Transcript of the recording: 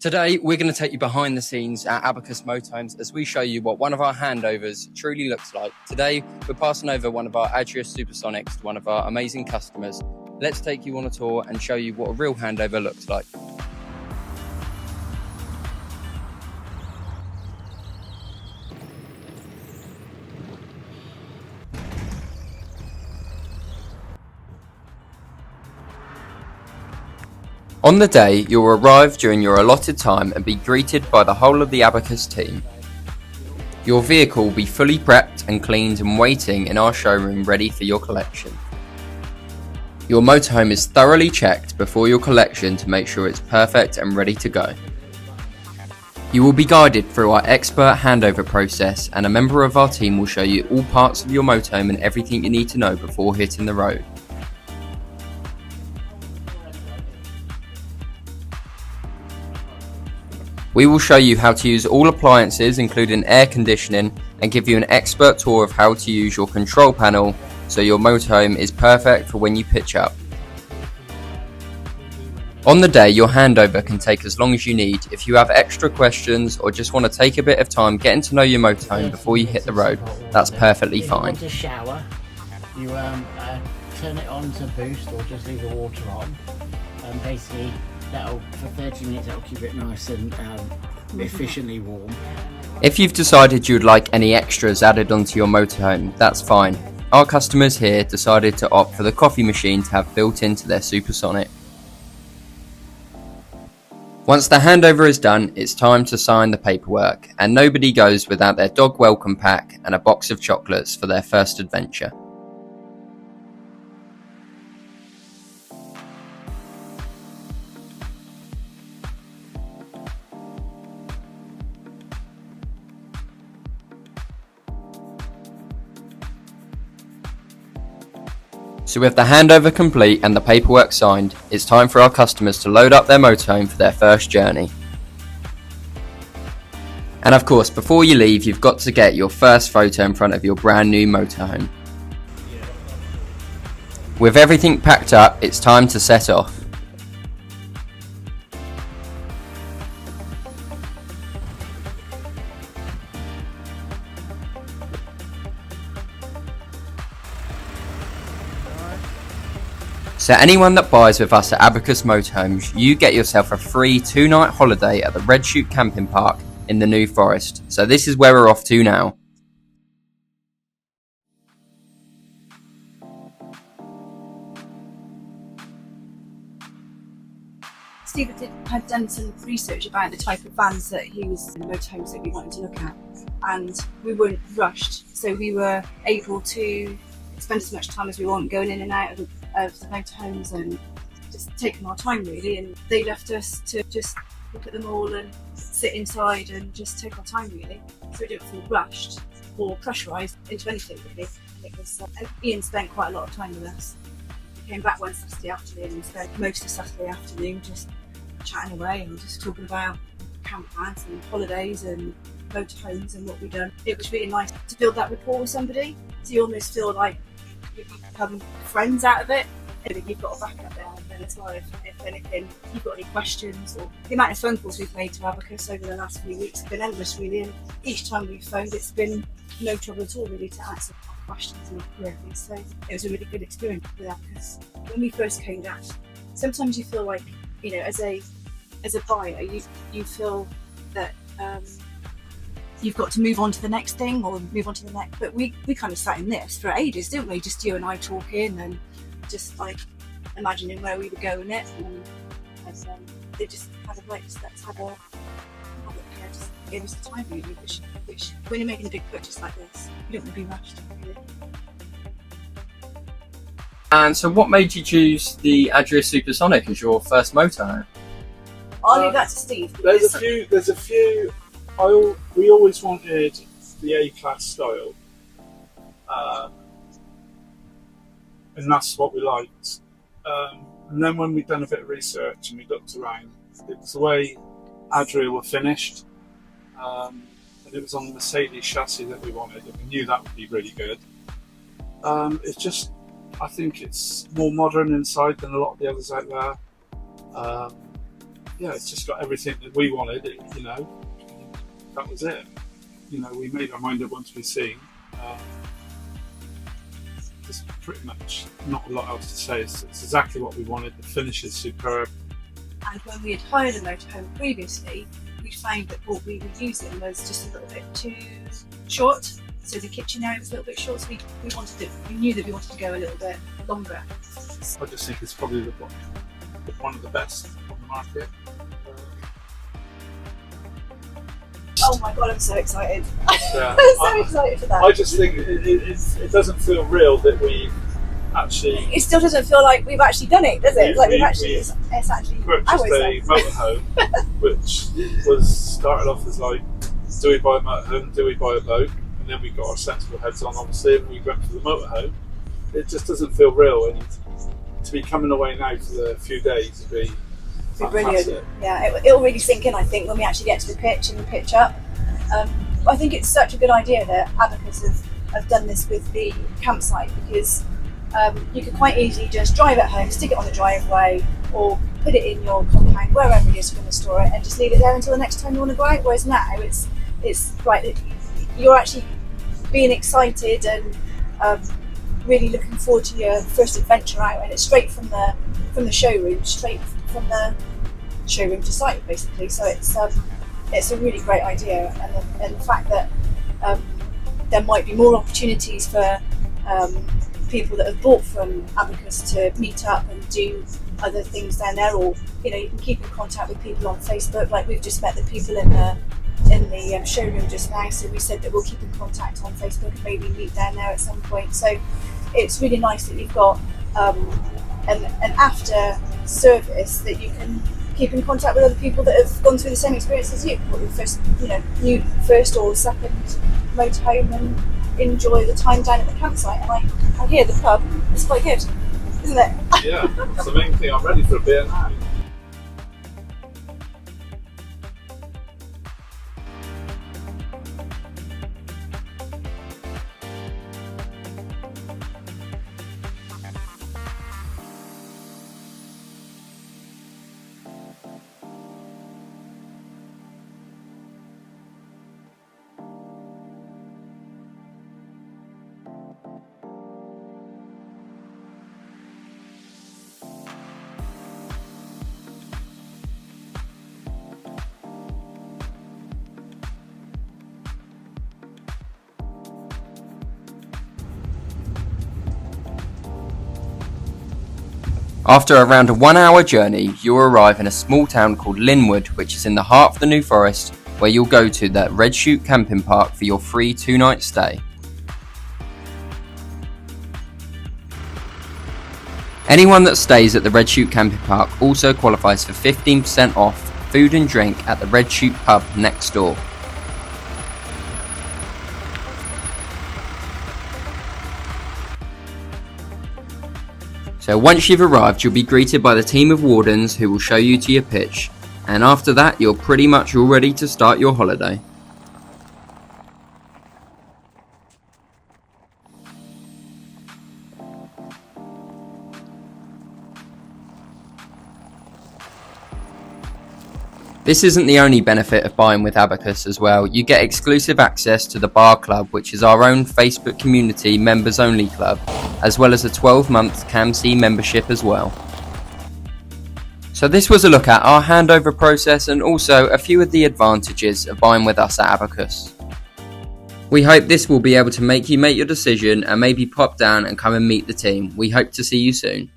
Today, we're going to take you behind the scenes at Abacus Motorhomes as we show you what one of our handovers truly looks like. Today, we're passing over one of our Abacus Supersonics to one of our amazing customers. Let's take you on a tour and show you what a real handover looks like. On the day, you'll arrive during your allotted time and be greeted by the whole of the Abacus team. Your vehicle will be fully prepped and cleaned and waiting in our showroom ready for your collection. Your motorhome is thoroughly checked before your collection to make sure it's perfect and ready to go. You will be guided through our expert handover process, and a member of our team will show you all parts of your motorhome and everything you need to know before hitting the road. We will show you how to use all appliances including air conditioning and give you an expert tour of how to use your control panel so your motorhome is perfect for when you pitch up. On the day, your handover can take as long as you need. If you have extra questions or just want to take a bit of time getting to know your motorhome before you hit the road, that's perfectly fine. If you want to shower, you turn it on to boost or just leave the water on, and basically for 30 minutes that'll keep it nice and efficiently warm. If you've decided you'd like any extras added onto your motorhome, that's fine. Our customers here decided to opt for the coffee machine to have built into their Supersonic. Once the handover is done, it's time to sign the paperwork, and nobody goes without their dog welcome pack and a box of chocolates for their first adventure. So with the handover complete and the paperwork signed, it's time for our customers to load up their motorhome for their first journey. And of course, before you leave, you've got to get your first photo in front of your brand new motorhome. With everything packed up, it's time to set off. So anyone that buys with us at Abacus Motorhomes, you get yourself a free 2-night holiday at the Red Chute Camping Park in the New Forest. So this is where we're off to now. Steve had done some research about the type of vans that he was in the motorhomes that we wanted to look at, and we weren't rushed, so we were able to spend as much time as we want going in and out of the motorhomes and just taking our time really. And they left us to just look at them all and sit inside and just take our time really, so we didn't feel rushed or pressurised into anything really. And it was Ian spent quite a lot of time with us. We came back one Saturday afternoon and spent most of Saturday afternoon just chatting away and just talking about camp plans and holidays and motorhomes and what we've done. It was really nice to build that rapport with somebody, so you almost feel like you become friends out of it. I think you've got a backup there, and then as well, if anything, if you've got any questions, or the amount of phone calls we've made to Abacus over the last few weeks have been endless really, and each time we've phoned it's been no trouble at all really to answer our questions and our queries. So it was a really good experience with Abacus. When we first came down, sometimes you feel like, you know, as a buyer, you feel that you've got to move on to the next thing or move on to the next, but we kind of sat in this for ages, didn't we? Just you and I talking and just like imagining where we would go in it, and they just kind of like, just let's have a just give us the time really, which when you're making a big purchase like this, you don't want to be rushed really. And so what made you choose the Abacus Supersonic as your first motorhome? I'll leave that to Steve. There's a few. We always wanted the A-class style, and that's what we liked. And then when we'd done a bit of research and we looked around, it was the way Adria were finished, and it was on the Mercedes chassis that we wanted, and we knew that would be really good. It's just, I think it's more modern inside than a lot of the others out there. yeah, it's just got everything that we wanted. You know, that was it. You know, we made our mind up once we seen. There's pretty much not a lot else to say. It's exactly what we wanted. The finish is superb. And when we had hired a motorhome previously, we found that what we were using was just a little bit too short. So the kitchen area was a little bit short, so we knew that we wanted to go a little bit longer. I just think it's probably one of the best on the market. Oh my god, I'm so excited. Yeah, I'm so excited for that. I just think it doesn't feel real that we actually... It still doesn't feel like we've actually done it, does it? We It's actually purchased ours a motorhome, which started off as like, do we buy a motorhome, do we buy a boat? And then we got our sensible heads on, obviously, and we went for the motorhome. It just doesn't feel real, and to be coming away now for the few days would be brilliant. fantastic. Yeah, it'll really sink in, I think, when we actually get to the pitch and the pitch up. I think it's such a good idea that Abacus have done this with the campsite, because you could quite easily just drive it home, stick it on the driveway, or put it in your compound, wherever it is you're going to store it, and just leave it there until the next time you want to go out. Whereas now it's right, you're actually being excited and really looking forward to your first adventure out, and it's straight from the showroom, straight from the showroom to site, basically. So it's a really great idea, and the fact that there might be more opportunities for people that have bought from Abacus to meet up and do other things down there, or you can keep in contact with people on Facebook. Like we've just met the people in the showroom just now, so we said that we'll keep in contact on Facebook and maybe meet down there at some point. So it's really nice that you've got an after service that you can keep in contact with other people that have gone through the same experience as you, what your first, new first or second motorhome, and enjoy the time down at the campsite. And I hear the pub is quite good, isn't it? Yeah, that's the main thing. I'm ready for a beer now. After around a 1 hour journey, you'll arrive in a small town called Linwood, which is in the heart of the New Forest, where you'll go to the Red Chute camping park for your free 2-night stay. Anyone that stays at the Red Chute camping park also qualifies for 15% off food and drink at the Red Chute pub next door. So once you've arrived, you'll be greeted by the team of wardens who will show you to your pitch, and after that you're pretty much all ready to start your holiday. This isn't the only benefit of buying with Abacus as well. You get exclusive access to the Bar Club, which is our own Facebook community members only club, as well as a 12-month CAMC membership as well. So this was a look at our handover process and also a few of the advantages of buying with us at Abacus. We hope this will be able to make you make your decision and maybe pop down and come and meet the team. We hope to see you soon.